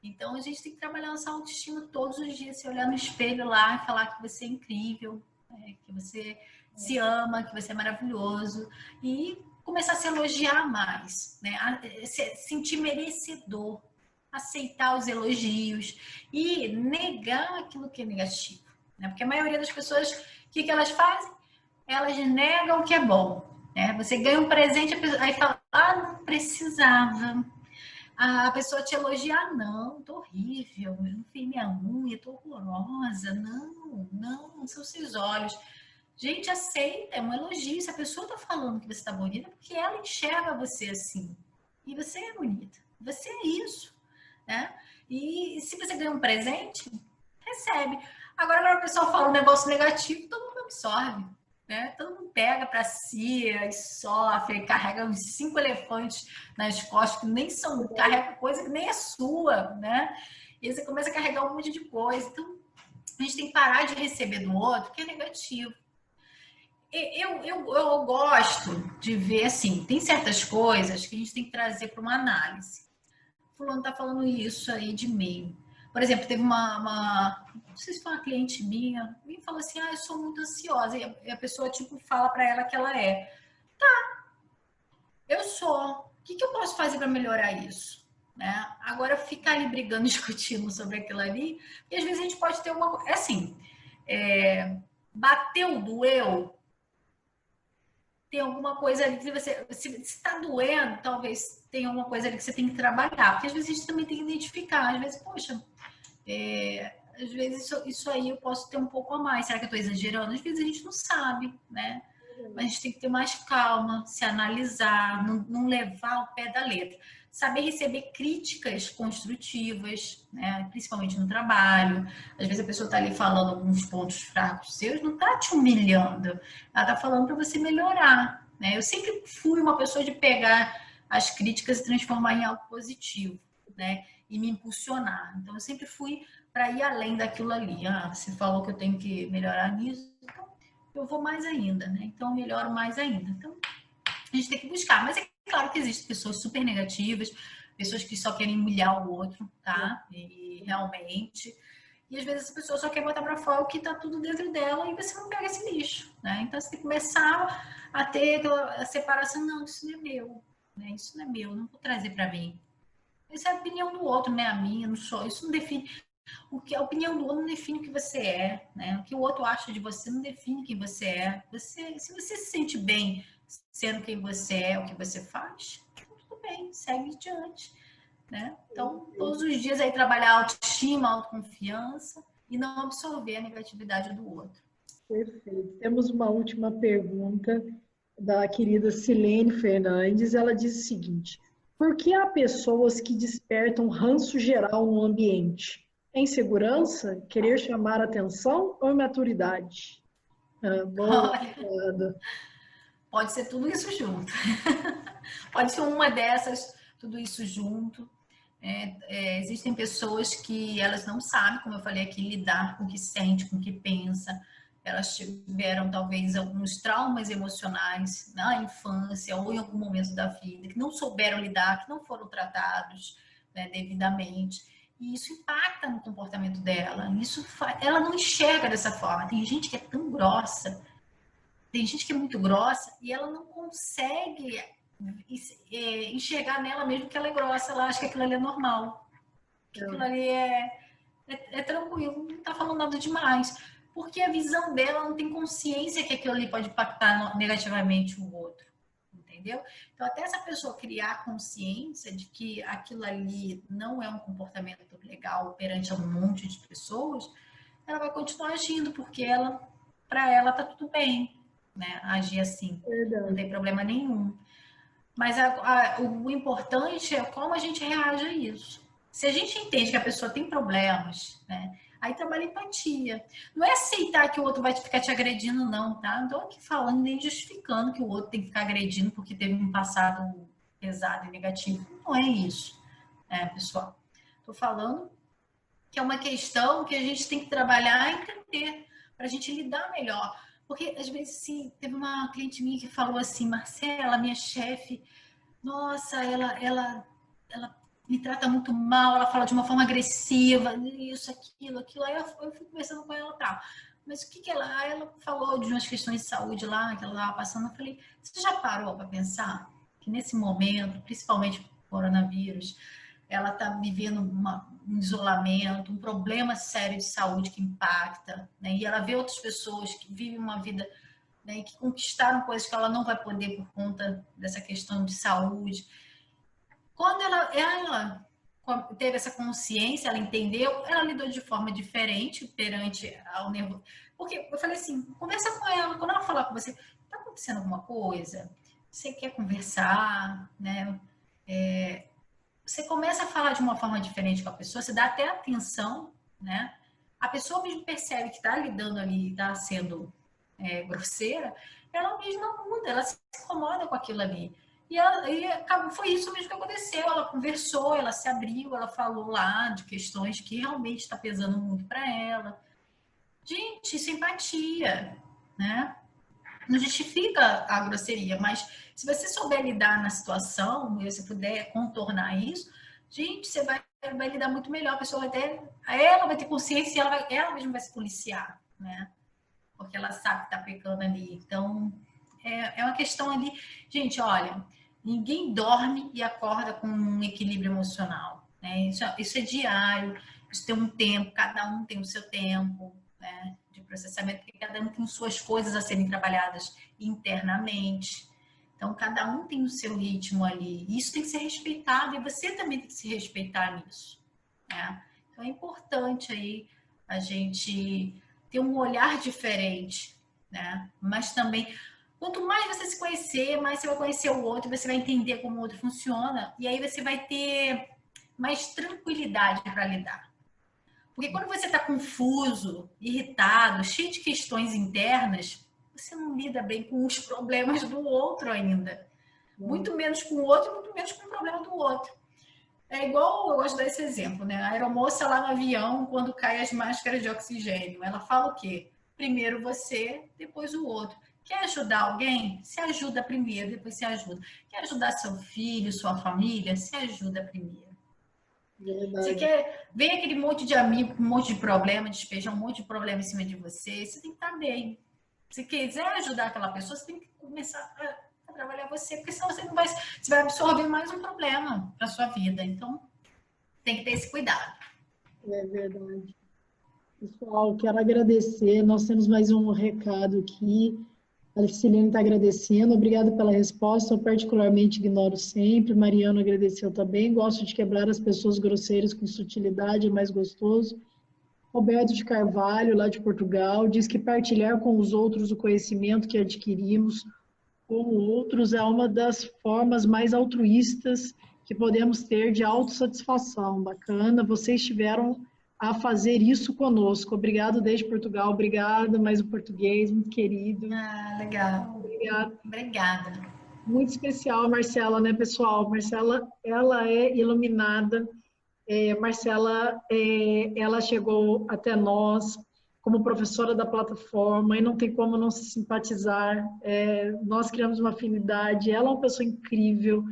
Então, a gente tem que trabalhar a nossa autoestima todos os dias, se olhar no espelho lá e falar que você é incrível, né? Que você se ama, que você é maravilhoso e começar a se elogiar mais, né? Se sentir merecedor, aceitar os elogios e negar aquilo que é negativo, né? Porque a maioria das pessoas, o que elas fazem? Elas negam o que é bom, né? Você ganha um presente, aí fala, não precisava. A pessoa te elogiar, não, tô horrível, eu não fiz minha unha, tô horrorosa, não, são seus olhos. Gente, aceita, é um elogio. Se a pessoa tá falando que você tá bonita, é porque ela enxerga você assim. E você é bonita. Você é isso, né? E se você ganha um presente, recebe. Agora, quando a pessoa fala um negócio negativo, todo mundo absorve. Né? Todo mundo pega para si e sofre, carrega uns 5 elefantes nas costas que nem são, carrega coisa que nem é sua, né? E você começa a carregar um monte de coisa. Então, a gente tem que parar de receber do outro que é negativo. Eu gosto de ver assim, tem certas coisas que a gente tem que trazer para uma análise. Fulano tá falando isso aí de mim. Por exemplo, teve não sei se foi uma cliente minha, me falou assim, eu sou muito ansiosa. E a pessoa, tipo, fala para ela que ela é. Eu sou. O que eu posso fazer para melhorar isso? Né? Agora, ficar ali brigando, discutindo sobre aquilo ali, e às vezes a gente pode ter uma. É assim, bateu, doeu, tem alguma coisa ali que você. Se está doendo, talvez tenha alguma coisa ali que você tem que trabalhar, porque às vezes a gente também tem que identificar. Às vezes, poxa, às vezes isso aí eu posso ter um pouco a mais. Será que eu estou exagerando? Às vezes a gente não sabe, né? Mas a gente tem que ter mais calma, se analisar, não levar ao pé da letra. Saber receber críticas construtivas, né? Principalmente no trabalho. Às vezes a pessoa está ali falando alguns pontos fracos seus, não está te humilhando, ela está falando para você melhorar. Né? Eu sempre fui uma pessoa de pegar as críticas e transformar em algo positivo, né? E me impulsionar. Então, eu sempre fui para ir além daquilo ali. Você falou que eu tenho que melhorar nisso, então eu vou mais ainda, né? Então, eu melhoro mais ainda. Então, a gente tem que buscar. Mas é claro que existem pessoas super negativas, pessoas que só querem humilhar o outro, tá? E realmente. E às vezes essa pessoa só quer botar para fora o que tá tudo dentro dela e você não pega esse lixo, né? Então, você tem que começar a ter aquela separação. Não, isso não é meu, né? Isso não é meu, não vou trazer para mim. Essa é a opinião do outro, né? A minha, não sou. Isso não define. A opinião do outro não define o que você é, né? O que o outro acha de você não define quem você é. Se você se sente bem sendo quem você é, o que você faz, tudo bem, segue adiante, né? Então, todos os dias aí trabalhar autoestima, autoconfiança e não absorver a negatividade do outro. Perfeito. Temos uma última pergunta da querida Silene Fernandes. Ela diz o seguinte: por que há pessoas que despertam ranço geral no ambiente? É insegurança, querer chamar atenção ou imaturidade? Boa. Olha, pode ser tudo isso junto. Pode ser uma dessas, tudo isso junto. Existem pessoas que elas não sabem, como eu falei aqui, lidar com o que sente, com o que pensa. Elas tiveram talvez alguns traumas emocionais na infância ou em algum momento da vida que não souberam lidar, que não foram tratados, né, devidamente. E isso impacta no comportamento dela. Ela não enxerga dessa forma. Tem gente que é tão grossa, tem gente que é muito grossa e ela não consegue enxergar nela mesmo que ela é grossa. Ela acha que aquilo ali é normal, que aquilo ali é tranquilo, não está falando nada demais. Porque a visão dela não tem consciência que aquilo ali pode impactar negativamente o outro. Entendeu? Então, até essa pessoa criar consciência de que aquilo ali não é um comportamento legal perante um monte de pessoas, ela vai continuar agindo, porque para ela tá tudo bem, né? Agir assim, não tem problema nenhum. Mas o importante é como a gente reage a isso. Se a gente entende que a pessoa tem problemas, né? Aí trabalha empatia. Não é aceitar que o outro vai ficar te agredindo, não, tá? Não estou aqui falando nem justificando que o outro tem que ficar agredindo porque teve um passado pesado e negativo. Não é isso, né, pessoal? Estou falando que é uma questão que a gente tem que trabalhar e entender para a gente lidar melhor. Porque, às vezes, sim, teve uma cliente minha que falou assim, Marcela, minha chefe, nossa, ela me trata muito mal, ela fala de uma forma agressiva, isso, aquilo. Aí eu fui conversando com ela, tá. Mas o que ela falou de umas questões de saúde lá, que ela estava passando, eu falei, você já parou para pensar que nesse momento, principalmente com o coronavírus, ela está vivendo um isolamento, um problema sério de saúde que impacta, né? E ela vê outras pessoas que vivem uma vida, né, que conquistaram coisas que ela não vai poder por conta dessa questão de saúde. Quando ela teve essa consciência, ela entendeu, ela lidou de forma diferente perante ao nervoso. Porque eu falei assim, conversa com ela, quando ela falar com você, está acontecendo alguma coisa? Você quer conversar, né? Você começa a falar de uma forma diferente com a pessoa, você dá até atenção, né? A pessoa mesmo percebe que está lidando ali, está sendo grosseira, ela mesma muda, ela se incomoda com aquilo ali. Foi isso mesmo que aconteceu. Ela conversou, ela se abriu, ela falou lá de questões que realmente está pesando muito para ela. Gente, isso é empatia, né? Não justifica a grosseria, mas se você souber lidar na situação e você puder contornar isso, gente, você vai vai lidar muito melhor. A pessoa ela vai ter consciência e ela mesma vai se policiar, né? Porque ela sabe que tá pecando ali. Então, é uma questão ali. Gente, olha, ninguém dorme e acorda com um equilíbrio emocional, né? Isso é diário, isso tem um tempo, cada um tem o seu tempo, né? De processamento, porque cada um tem suas coisas a serem trabalhadas internamente. Então, cada um tem o seu ritmo ali. Isso tem que ser respeitado e você também tem que se respeitar nisso, né? Então, é importante aí a gente ter um olhar diferente, né? Mas também, quanto mais você se conhecer, mais você vai conhecer o outro, você vai entender como o outro funciona e aí você vai ter mais tranquilidade para lidar. Porque quando você está confuso, irritado, cheio de questões internas, você não lida bem com os problemas do outro ainda. Muito menos com o outro, muito menos com o problema do outro. É igual, eu gosto desse exemplo, né? A aeromoça lá no avião, quando cai as máscaras de oxigênio, ela fala o quê? Primeiro você, depois o outro. Quer ajudar alguém? Se ajuda primeiro, depois se ajuda. Quer ajudar seu filho, sua família? Se ajuda primeiro. Você quer ver aquele monte de amigo com um monte de problema, despejar um monte de problema em cima de você? Você tem que estar bem. Se quiser ajudar aquela pessoa, você tem que começar a trabalhar você, porque senão você vai absorver mais um problema para sua vida. Então, tem que ter esse cuidado. É verdade. Pessoal, quero agradecer. Nós temos mais um recado aqui. A Cilene está agradecendo. Obrigada pela resposta. Eu particularmente ignoro sempre. Mariano agradeceu também. Gosto de quebrar as pessoas grosseiras com sutilidade, é mais gostoso. Roberto de Carvalho, lá de Portugal, diz que partilhar com os outros o conhecimento que adquirimos com outros é uma das formas mais altruístas que podemos ter de autossatisfação. Bacana, vocês tiveram a fazer isso conosco. Obrigado desde Portugal, obrigada, mais um português muito querido. Ah, legal. Obrigada. Obrigada. Muito especial a Marcela, né, pessoal? Marcela, ela é iluminada. Marcela, ela chegou até nós como professora da plataforma e não tem como não se simpatizar. Nós criamos uma afinidade. Ela é uma pessoa incrível.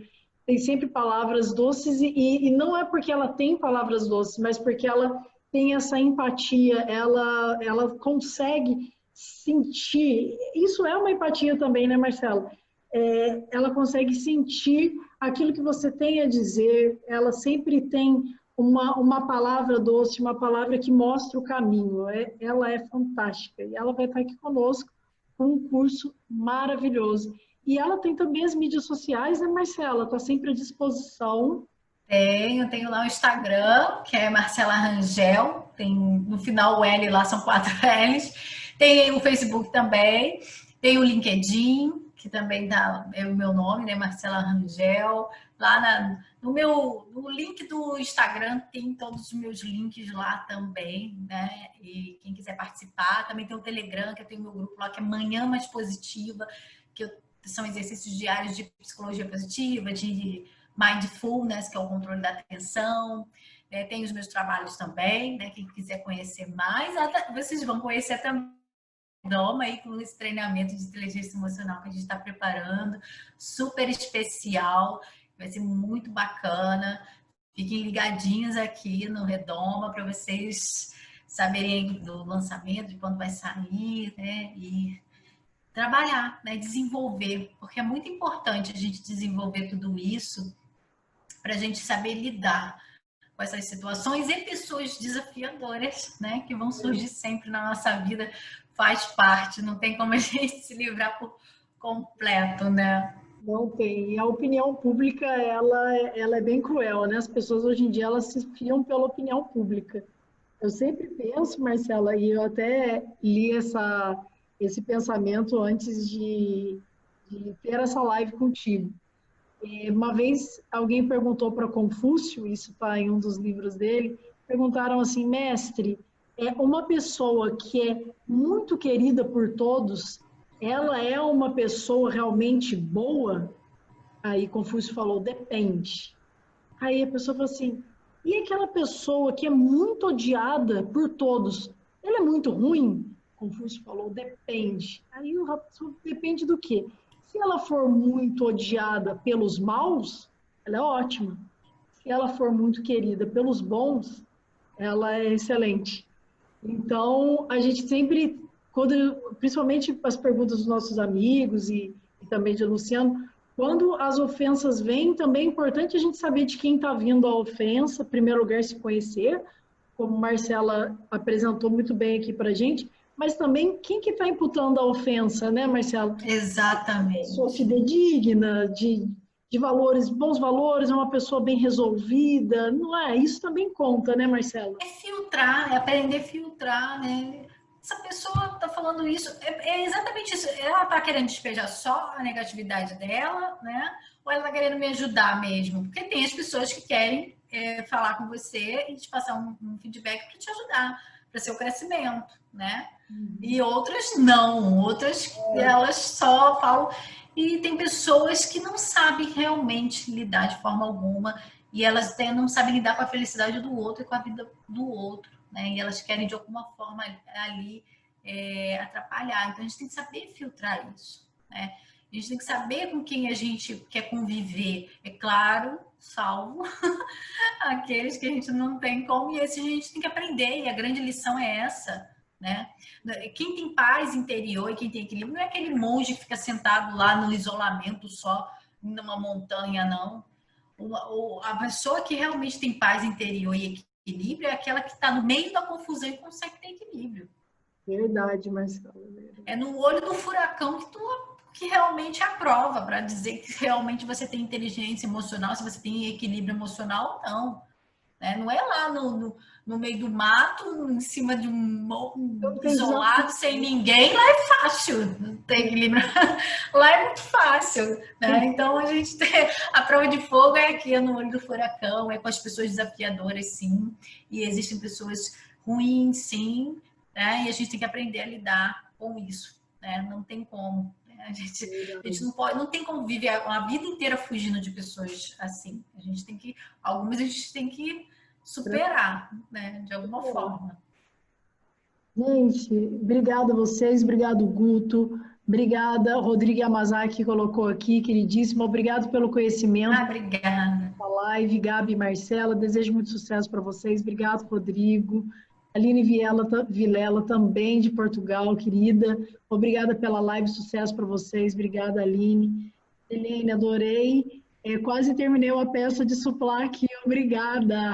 Tem sempre palavras doces e não é porque ela tem palavras doces, mas porque ela tem essa empatia, ela consegue sentir, isso é uma empatia também, né, Marcela? Ela consegue sentir aquilo que você tem a dizer, ela sempre tem uma palavra doce, uma palavra que mostra o caminho, ela é fantástica e ela vai estar aqui conosco com um curso maravilhoso. E ela tem também as mídias sociais, né, Marcela? Está sempre à disposição. Tenho lá o Instagram, que é Marcela Rangel, tem no final o L lá, são 4 L's. Tem o Facebook também, tem o LinkedIn, que também é o meu nome, né, Marcela Rangel. Lá no link do Instagram tem todos os meus links lá também, né? E quem quiser participar, também tem o Telegram, que eu tenho meu grupo lá, que é Manhã Mais Positiva, são exercícios diários de psicologia positiva, de mindfulness, que é o controle da atenção. Tem os meus trabalhos também, né? Quem quiser conhecer mais, vocês vão conhecer também. Doma aí com esse treinamento de inteligência emocional que a gente está preparando, super especial, vai ser muito bacana. Fiquem ligadinhos aqui no Redoma para vocês saberem do lançamento, de quando vai sair, né? E trabalhar, né? Desenvolver, porque é muito importante a gente desenvolver tudo isso para a gente saber lidar com essas situações e pessoas desafiadoras, né? Que vão surgir sempre na nossa vida, faz parte, não tem como a gente se livrar por completo, né? Não tem. E a opinião pública, ela é bem cruel, né? As pessoas hoje em dia, elas se fiam pela opinião pública. Eu sempre penso, Marcela, e eu até li esse pensamento antes de ter essa live contigo. Uma vez alguém perguntou para Confúcio, isso está em um dos livros dele, perguntaram assim, mestre, uma pessoa que é muito querida por todos, ela é uma pessoa realmente boa? Aí Confúcio falou, depende. Aí a pessoa falou assim, e aquela pessoa que é muito odiada por todos, ela é muito ruim? Confúcio falou, depende. Aí o rapaz falou, depende do quê? Se ela for muito odiada pelos maus, ela é ótima. Se se ela for muito querida pelos bons, ela é excelente. Então, a gente sempre, principalmente as perguntas dos nossos amigos e também de Luciano, quando as ofensas vêm, também é importante a gente saber de quem está vindo a ofensa, em primeiro lugar, se conhecer, como Marcela apresentou muito bem aqui para a gente, mas também quem que está imputando a ofensa, né, Marcela? Exatamente. Pessoa fidedigna, de valores, bons valores, é uma pessoa bem resolvida, não é? Isso também conta, né, Marcela? É filtrar, é aprender a filtrar, né? Essa pessoa está falando isso, é exatamente isso. Ela está querendo despejar só a negatividade dela, né? Ou ela está querendo me ajudar mesmo? Porque tem as pessoas que querem falar com você e te passar um feedback para te ajudar, para seu crescimento, né? E outras não, outras elas só falam. E tem pessoas que não sabem realmente lidar de forma alguma e elas não sabem lidar com a felicidade do outro e com a vida do outro, né? E elas querem de alguma forma ali atrapalhar. Então a gente tem que saber filtrar isso, né? A gente tem que saber com quem a gente quer conviver. É claro, salvo aqueles que a gente não tem como, e esses a gente tem que aprender, e a grande lição é essa, né? Quem tem paz interior e quem tem equilíbrio não é aquele monge que fica sentado lá no isolamento só, numa montanha, não. A pessoa que realmente tem paz interior e equilíbrio é aquela que está no meio da confusão e consegue ter equilíbrio. Verdade, Marcela. É no olho do furacão que realmente é a prova para dizer que realmente você tem inteligência emocional, se você tem equilíbrio emocional ou não. Né? Não é lá no meio do mato, em cima de um isolado, sem ninguém, lá é fácil, não tem equilíbrio. Lá é muito fácil. Né? Então a gente tem a prova de fogo é aqui no olho do furacão, é com as pessoas desafiadoras, sim, e existem pessoas ruins, sim, né? E a gente tem que aprender a lidar com isso, né? Não tem como. A gente não pode, não tem como viver a vida inteira fugindo de pessoas assim. Algumas a gente tem que superar, né? De alguma forma. Gente, obrigada a vocês, obrigado Guto, obrigada Rodrigo Yamazaki que colocou aqui, queridíssimo, obrigado pelo conhecimento. Obrigada. Da live, Gabi e Marcela, desejo muito sucesso para vocês, obrigado Rodrigo. Aline Vilela, também de Portugal, querida. Obrigada pela live, sucesso para vocês. Obrigada, Aline. Helene, adorei. Quase terminei uma peça de suplá aqui. Obrigada.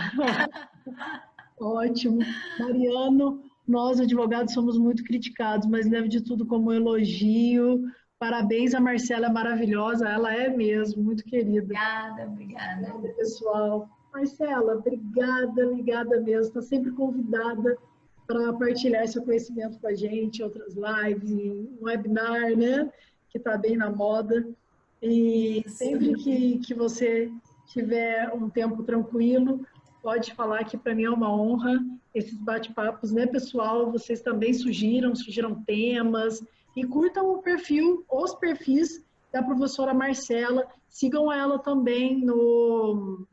Ótimo. Mariano, nós, advogados, somos muito criticados, mas leve de tudo como elogio. Parabéns, a Marcela é maravilhosa. Ela é mesmo, muito querida. Obrigada. Obrigada, pessoal. Marcela, obrigada mesmo. Está sempre convidada para partilhar seu conhecimento com a gente, outras lives, um webinar, né? Que está bem na moda. E sempre que você tiver um tempo tranquilo, pode falar que para mim é uma honra esses bate-papos, né, pessoal? Vocês também surgiram temas e curtam os perfis da professora Marcela. Sigam ela também no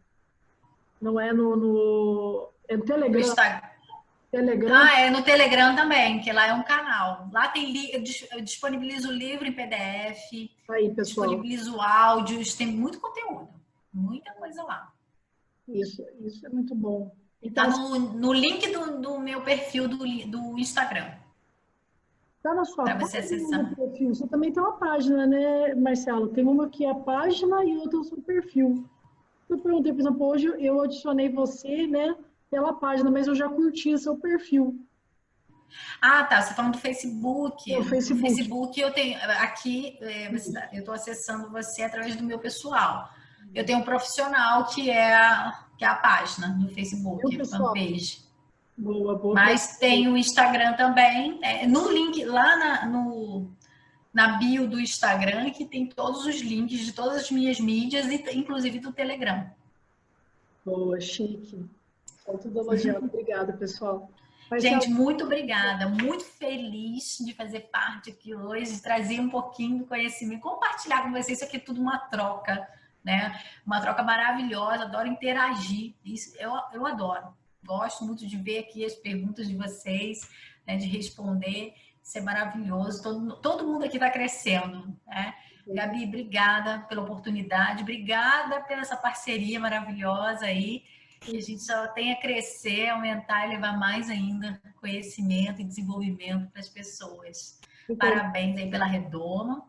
Telegram. Telegram. É no Telegram também, que lá é um canal. Lá eu disponibilizo o livro em PDF, aí, pessoal. Disponibilizo áudios, tem muito conteúdo, muita coisa lá. Isso é muito bom. Então, tá no link do meu perfil do Instagram. Está na sua página, no perfil. Você também tem uma página, né, Marcelo? Tem uma que é a página e outra é o seu perfil. Eu perguntei, por exemplo, hoje eu adicionei você, né, pela página, mas eu já curti seu perfil. Ah, tá. Você está falando do Facebook. No Facebook eu tenho aqui, eu estou acessando você através do meu pessoal. Eu tenho um profissional que é a página do Facebook, a fanpage. Boa. Mas tem o Instagram também. No link, lá na bio do Instagram, que tem todos os links de todas as minhas mídias, e inclusive do Telegram. Boa, chique. Estou tudo elogiando. Obrigada, pessoal. Gente, muito obrigada. Muito feliz de fazer parte aqui hoje, de trazer um pouquinho do conhecimento, compartilhar com vocês. Isso aqui é tudo uma troca, né? Uma troca maravilhosa. Adoro interagir. Isso eu adoro. Gosto muito de ver aqui as perguntas de vocês, né, de responder. Isso é maravilhoso. Todo mundo aqui está crescendo, né? Gabi, obrigada pela oportunidade, obrigada pela essa parceria maravilhosa aí, que a gente só tem a crescer, aumentar e levar mais ainda conhecimento e desenvolvimento para as pessoas. Parabéns aí pela Redoma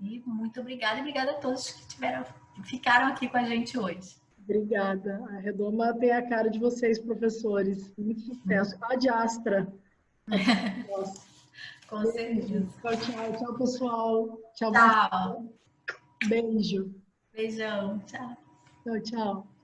e muito obrigada, e obrigada a todos que ficaram aqui com a gente hoje. Obrigada. A Redoma tem a cara de vocês, professores. Muito sucesso. Ad Astra. Com certeza. Tchau, tchau. Tchau, pessoal. Tchau. Tchau. Beijo. Beijão. Tchau. Tchau, tchau.